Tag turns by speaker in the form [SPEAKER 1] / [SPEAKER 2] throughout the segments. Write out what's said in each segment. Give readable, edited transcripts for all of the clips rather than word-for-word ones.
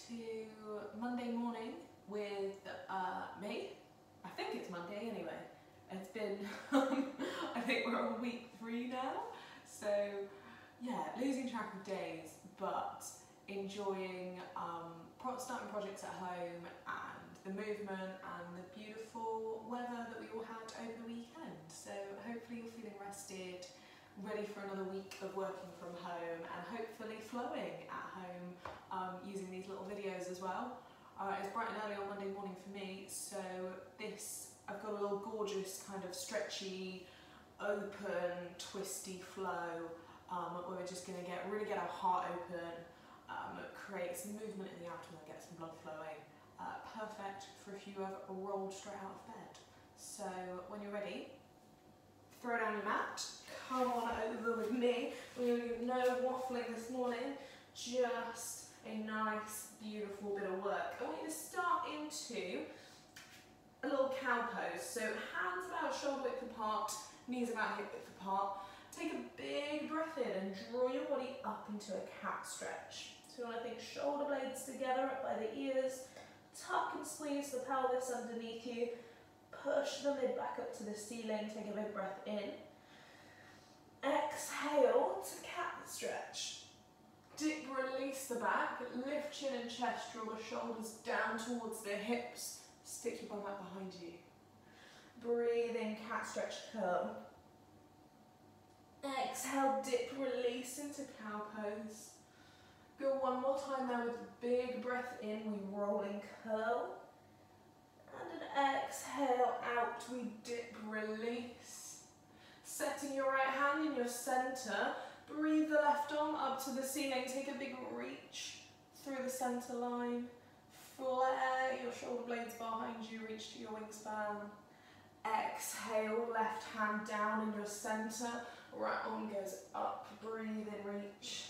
[SPEAKER 1] to Monday morning with me. I think it's Monday anyway. It's been, I think we're on week 3 now. So yeah, losing track of days, but enjoying starting projects at home and the movement and the beautiful weather that we all had over the weekend. So hopefully you're feeling rested, ready for another week of working from home and hopefully flowing at home using these little videos as well. It's bright and early on Monday morning for me, so I've got a little gorgeous kind of stretchy, open, twisty flow where we're just going to really get our heart open, create some movement in the abdomen, get some blood flowing. Perfect for if you have rolled straight out of bed. So when you're ready, throw down your mat, come on over with me. No waffling this morning, just a nice, beautiful bit of work. I want you to start into a little cow pose. So hands about shoulder width apart, knees about hip width apart. Take a big breath in and draw your body up into a cat stretch. So you want to think shoulder blades together up by the ears, tuck and squeeze the pelvis underneath you, push the mid back up to the ceiling, take a big breath in. Exhale to cat stretch. Dip, release the back, lift chin and chest, draw the shoulders down towards the hips, stick your bum out behind you. Breathe in, cat stretch, curl. Exhale, dip, release into cow pose. Go one more time now with a big breath in, we roll and curl. And an exhale out, we dip, release. Setting your right hand in your center, breathe the left arm up to the ceiling, take a big reach through the center line. Flare your shoulder blades behind you, reach to your wingspan. Exhale, left hand down in your center, right arm goes up, breathe in, reach.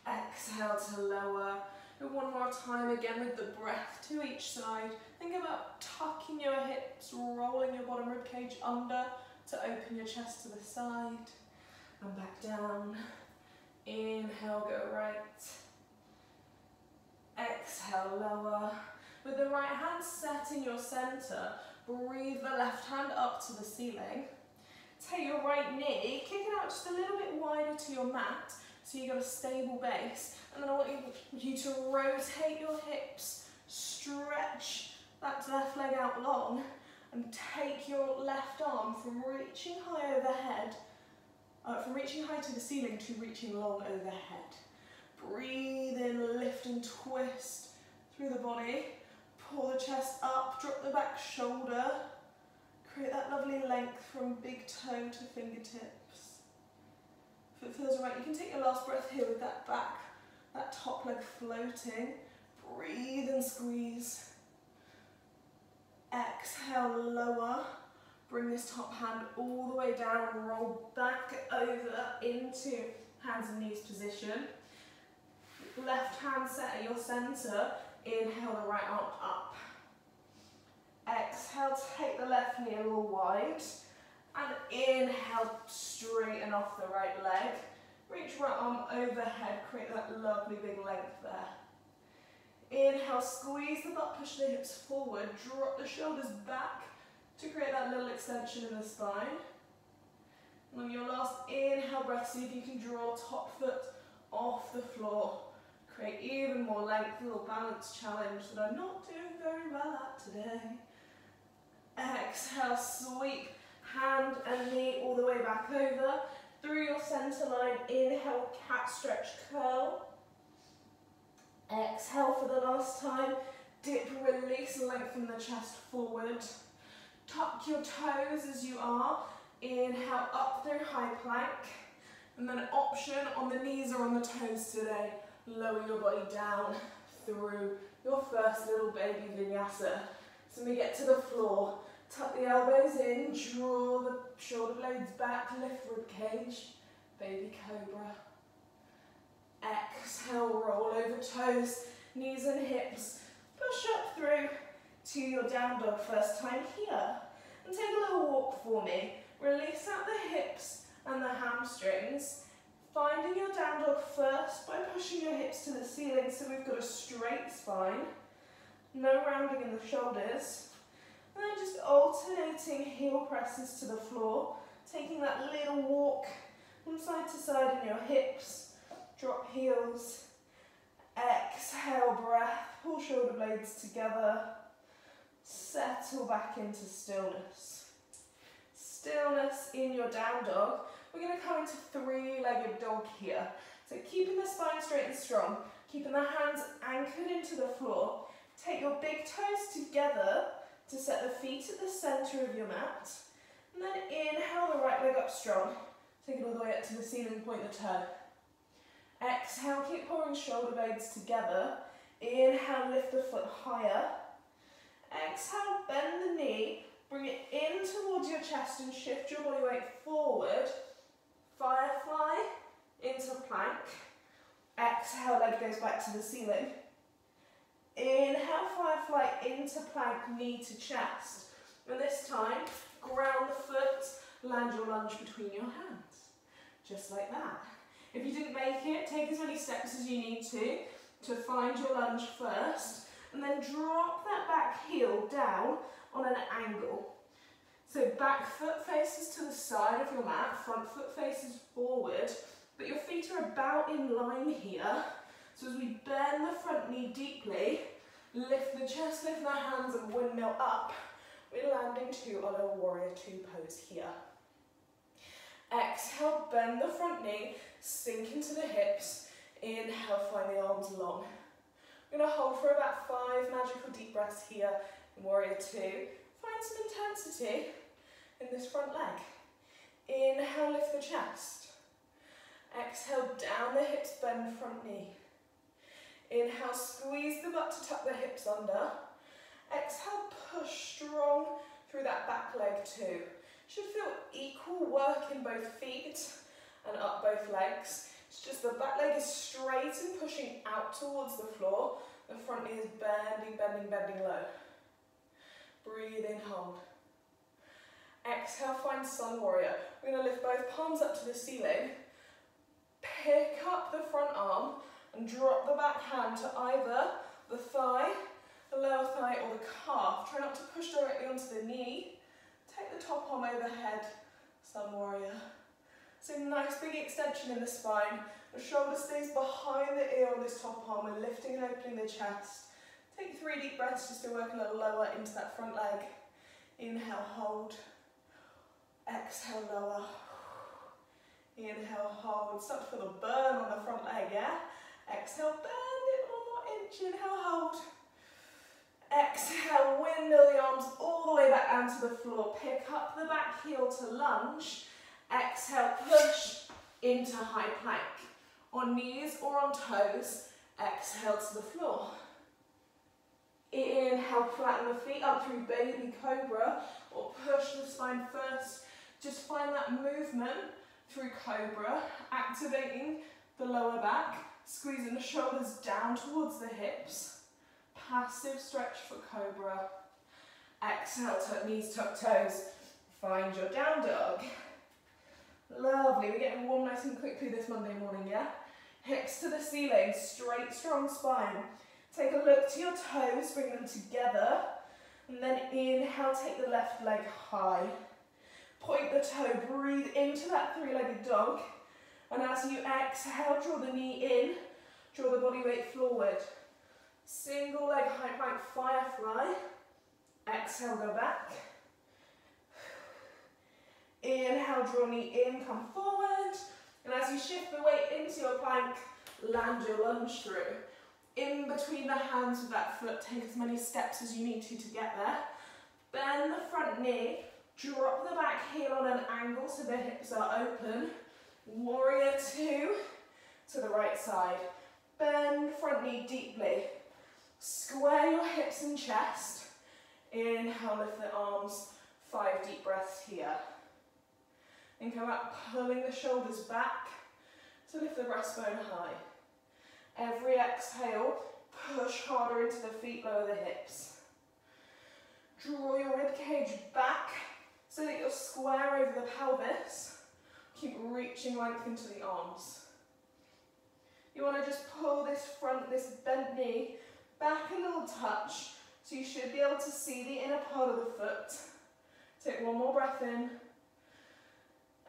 [SPEAKER 1] Exhale to lower. Do one more time again with the breath to each side. Think about tucking your hips, rolling your bottom rib cage under to open your chest to the side. And back down. Inhale, go right. Exhale, lower. With the right hand set in your center, breathe the left hand up to the ceiling. Take your right knee, kick it out just a little bit wider to your mat so you've got a stable base. And then I want you to rotate your hips, stretch that left leg out long, and take your left arm from reaching high overhead, from reaching high to the ceiling to reaching long overhead. Breathe in, lift and twist through the body. Pull the chest up, drop the back shoulder. Create that lovely length from big toe to fingertips. If it feels right, you can take your last breath here with that back, that top leg floating. Breathe and squeeze. Exhale, lower. Bring this top hand all the way down and roll back over into hands and knees position. Left hand set at your center. Inhale the right arm up. Exhale, take the left knee a little wide. And inhale, straighten off the right leg. Reach right arm overhead, create that lovely big length there. Inhale, squeeze the butt, push the hips forward, drop the shoulders back to create that little extension in the spine. And on your last inhale breath, see if you can draw top foot off the floor. Create even more length, a little balance challenge that I'm not doing very well at today. Exhale, sweep hand and knee all the way back over. Through your center line, inhale, cat stretch, curl. Exhale for the last time. Dip, release, lengthen the chest forward. Tuck your toes as you are. Inhale, up through high plank. And then an option on the knees or on the toes today. Lower your body down through your first little baby vinyasa. So when we get to the floor, tuck the elbows in, draw the shoulder blades back, lift rib cage, baby cobra. Exhale, roll over toes, knees and hips. Push up through to your down dog first time here. And take a little walk for me. Release out the hips and the hamstrings. Finding your down dog first by pushing your hips to the ceiling so we've got a straight spine. No rounding in the shoulders. And then just alternating heel presses to the floor, taking that little walk from side to side in your hips. Drop heels. Exhale, breath. Pull shoulder blades together. Settle back into stillness. Stillness in your down dog. We're going to come into three-legged dog here. So keeping the spine straight and strong, keeping the hands anchored into the floor. Take your big toes together to set the feet at the centre of your mat. And then inhale the right leg up strong. Take it all the way up to the ceiling, point the toe. Exhale, keep pulling shoulder blades together. Inhale, lift the foot higher. Exhale, bend the knee. Bring it in towards your chest and shift your body weight forward. Firefly into plank. Exhale, leg goes back to the ceiling. Inhale, firefly into plank, knee to chest. And this time, ground the foot, land your lunge between your hands. Just like that. If you didn't make it, take as many steps as you need to find your lunge first. And then drop that back heel down on an angle. So back foot faces to the side of your mat, front foot faces forward, but your feet are about in line here. So as we bend the front knee deeply, lift the chest, lift the hands and windmill up, we're landing to our warrior two pose here. Exhale, bend the front knee, sink into the hips. Inhale, find the arms long. We're going to hold for about 5 magical deep breaths here in warrior two. Find some intensity in this front leg. Inhale, lift the chest. Exhale, down the hips, bend the front knee. Inhale, squeeze the butt to tuck the hips under. Exhale, push strong through that back leg too. Should feel equal work in both feet and up both legs. It's just the back leg is straight and pushing out towards the floor. The front knee is bending, bending, bending low. Breathe in, hold. Exhale, find sun warrior. We're going to lift both palms up to the ceiling. Pick up the front arm and drop the back hand to either the thigh, the lower thigh or the calf. Try not to push directly onto the knee. Take the top arm overhead, sun warrior. So nice big extension in the spine. The shoulder stays behind the ear on this top arm. We're lifting and opening the chest. Take 3 deep breaths just to work a little lower into that front leg. Inhale, hold. Exhale, lower. Inhale, hold. Start to feel the burn on the front leg, yeah? Exhale, bend it 1 more inch. Inhale, hold. Exhale, windmill the arms all the way back down to the floor. Pick up the back heel to lunge. Exhale, push into high plank. On knees or on toes, exhale to the floor. Inhale, flatten the feet up through baby cobra or push the spine first. Just find that movement through cobra, activating the lower back, squeezing the shoulders down towards the hips. Passive stretch for cobra. Exhale, tuck knees, tuck toes. Find your down dog. Lovely, we're getting warm nice and quickly this Monday morning, yeah? Hips to the ceiling, straight, strong spine. Take a look to your toes, bring them together. And then inhale, take the left leg high. Point the toe, breathe into that 3-legged dog. And as you exhale, draw the knee in, draw the body weight forward. Single leg high plank firefly. Exhale, go back. Inhale, draw knee in, come forward. And as you shift the weight into your plank, land your lunge through. In between the hands with that foot, take as many steps as you need to get there. Bend the front knee, drop the back heel on an angle so the hips are open. Warrior two to the right side. Bend front knee deeply. Square your hips and chest. Inhale, lift the arms. 5 deep breaths here. And come up, pulling the shoulders back to lift the breastbone high. Every exhale, push harder into the feet, lower the hips. Draw your rib cage back so that you're square over the pelvis. Keep reaching length into the arms. You want to just pull this bent knee back a little touch, so you should be able to see the inner part of the foot. Take one more breath in.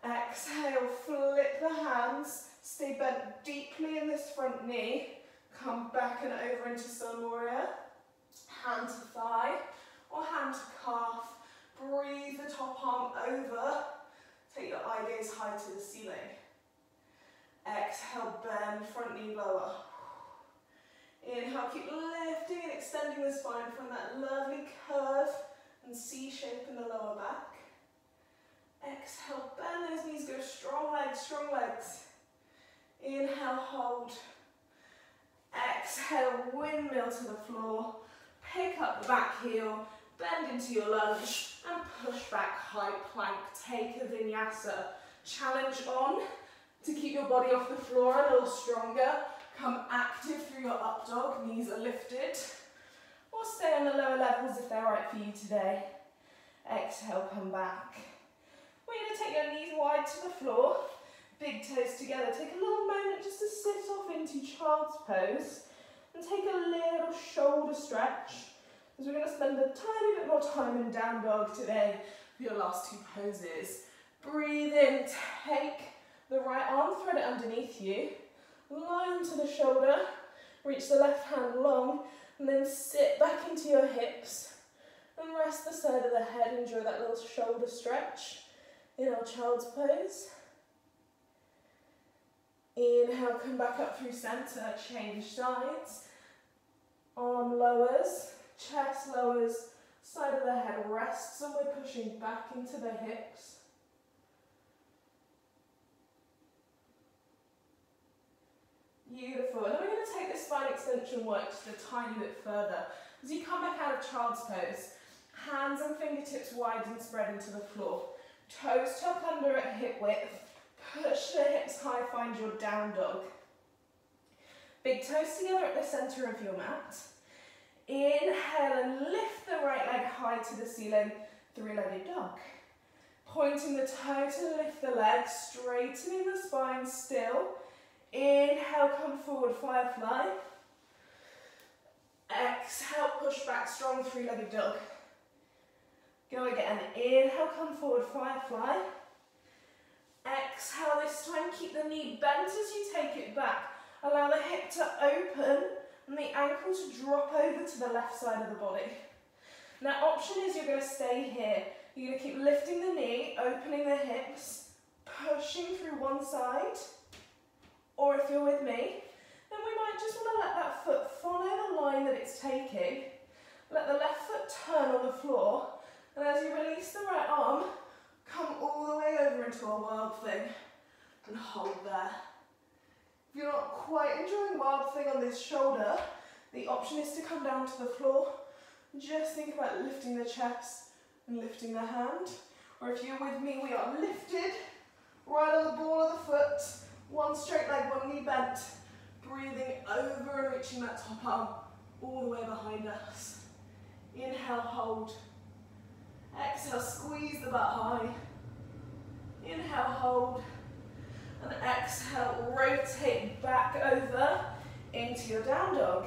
[SPEAKER 1] Exhale, flip the hands, stay bent deeply in this front knee. Come back and over into Sun Warrior. Hand to thigh or hand to calf. Breathe the top arm over. Take your eye gaze high to the ceiling. Exhale, bend, front knee lower. Inhale, keep lifting and extending the spine from that lovely curve and C shape in the lower back. Exhale, bend those knees, go strong legs, strong legs. Inhale, hold. Exhale, windmill to the floor. Pick up the back heel, bend into your lunge and push back high plank. Take a vinyasa. Challenge on to keep your body off the floor a little stronger. Come active through your up dog, knees are lifted. Or stay on the lower levels if they're right for you today. Exhale, come back. We're going to take your knees wide to the floor, big toes together. Take a little moment just to sit off into child's pose and take a little shoulder stretch, because we're going to spend a tiny bit more time in down dog today for your last two poses. Breathe in, take the right arm, thread it underneath you, lie onto the shoulder, reach the left hand long, and then sit back into your hips and rest the side of the head. Enjoy that little shoulder stretch in our child's pose. Inhale, come back up through center, change sides. Arm lowers, chest lowers, side of the head rests, and we're pushing back into the hips. Beautiful. And then we're going to take this spine extension work just a tiny bit further. As you come back out of child's pose, hands and fingertips wide and spread into the floor. Toes tuck under at hip width. Push the hips high, find your down dog. Big toes together at the center of your mat. Inhale and lift the right leg high to the ceiling, three-legged dog. Pointing the toe to lift the leg, straightening the spine still. Inhale, come forward, firefly. Exhale, push back, strong three-legged dog. Go again. Inhale, come forward, firefly. Exhale, this time keep the knee bent as you take it back. Allow the hip to open and the ankle to drop over to the left side of the body. Now, option is you're going to stay here. You're going to keep lifting the knee, opening the hips, pushing through one side. Or if you're with me, then we might just want to let that foot follow the line that it's taking. Let the left foot turn on the floor. And as you release the right arm, come all the way over into a wild thing and hold there. If you're not quite enjoying wild thing on this shoulder, the option is to come down to the floor. Just think about lifting the chest and lifting the hand. Or if you're with me, we are lifted right on the ball of the foot. One straight leg, one knee bent. Breathing over and reaching that top arm all the way behind us. Inhale, hold. Exhale, squeeze the butt high. Inhale, hold. And exhale, rotate back over into your down dog.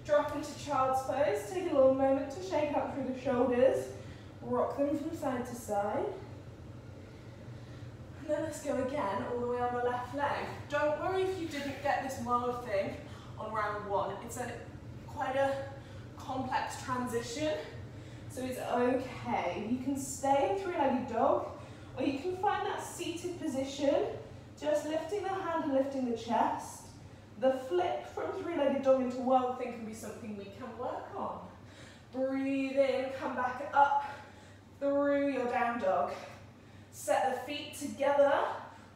[SPEAKER 1] Drop into child's pose. Take a little moment to shake up through the shoulders. Rock them from side to side. And then let's go again, all the way on the left leg. Don't worry if you didn't get this wild thing on round one. It's quite a complex transition, so it's okay. You can stay in three-legged dog, or you can find that seated position, just lifting the hand and lifting the chest. The flip from three-legged dog into wild thing can be something we can work on. Breathe in, come back up through your down dog. Set the feet together,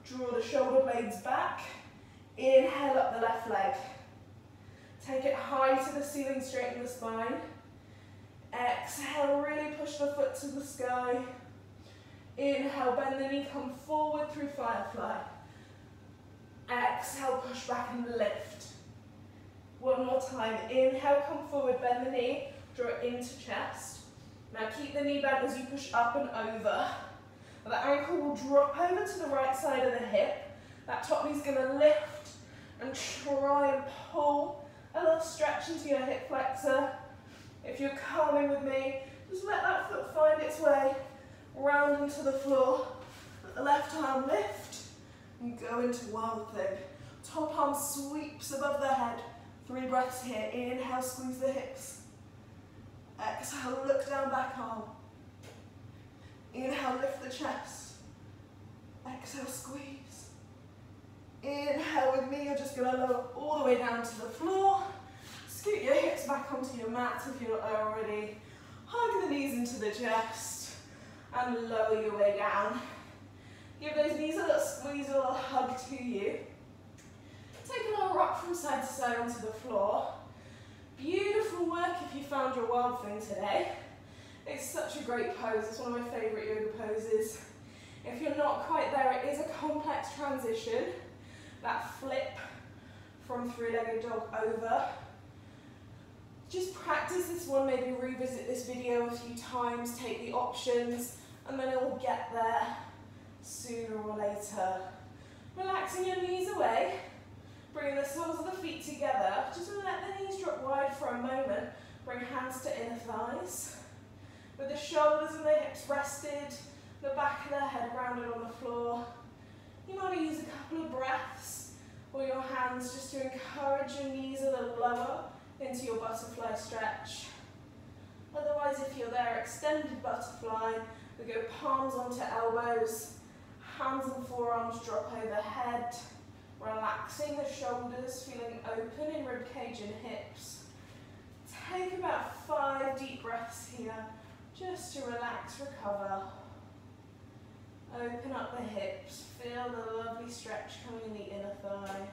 [SPEAKER 1] draw the shoulder blades back. Inhale up the left leg. Take it high to the ceiling, straighten the spine. Exhale, really push the foot to the sky. Inhale, bend the knee, come forward through firefly. Exhale, push back and lift. One more time. Inhale, come forward, bend the knee, draw it into chest. Now keep the knee bent as you push up and over. The ankle will drop over to the right side of the hip. That top knee's going to lift and try and pull a little stretch into your hip flexor. If you're coming with me, just let that foot find its way round into the floor. Let the left arm lift and go into Wild Thing. Top arm sweeps above the head. 3 breaths here. Inhale, squeeze the hips. Exhale, look down, back arm. Inhale, lift the chest. Exhale, squeeze. Inhale with me, you're just going to lower all the way down to the floor. Scoot your hips back onto your mat if you're not there already. Hug the knees into the chest and lower your way down. Give those knees a little squeeze, a little hug to you. Take a little rock from side to side onto the floor. Beautiful work if you found your Wild Thing today. It's such a great pose, it's one of my favourite yoga poses. If you're not quite there, it is a complex transition. That flip from 3-legged dog over. Just practice this one, maybe revisit this video a few times, take the options, and then it will get there sooner or later. Relaxing your knees away, bringing the soles of the feet together. Just let the knees drop wide for a moment. Bring hands to inner thighs. With the shoulders and the hips rested, the back of the head grounded on the floor. You might use a couple of breaths or your hands just to encourage your knees a little lower into your butterfly stretch. Otherwise, if you're there, extended butterfly. We go palms onto elbows, hands and forearms drop overhead, relaxing the shoulders, feeling open in rib cage and hips. Take about 5 deep breaths here, just to relax, recover. Open up the hips, feel the lovely stretch coming in the inner thigh.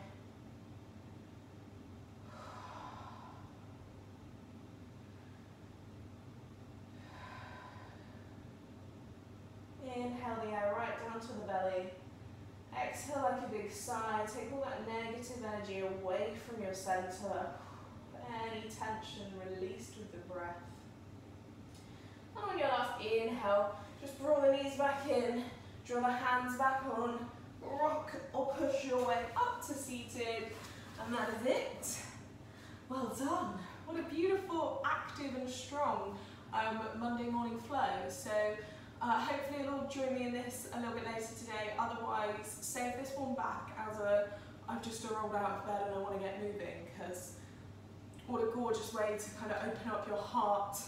[SPEAKER 1] Inhale the air right down to the belly. Exhale like a big sigh. Take all that negative energy away from your center. Any tension released with the breath. And on your last inhale, just draw the knees back in, draw the hands back on, rock or push your way up to seated, and that is it. Well done. What a beautiful, active and strong Monday morning flow. So hopefully you'll join me in this a little bit later today. Otherwise, save this one back as I've just rolled out of bed and I want to get moving, because what a gorgeous way to kind of open up your heart,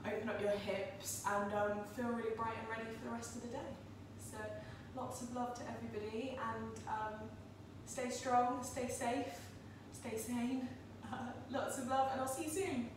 [SPEAKER 1] open up your hips, and feel really bright and ready for the rest of the day. So lots of love to everybody, and stay strong, stay safe, stay sane. Lots of love, and I'll see you soon.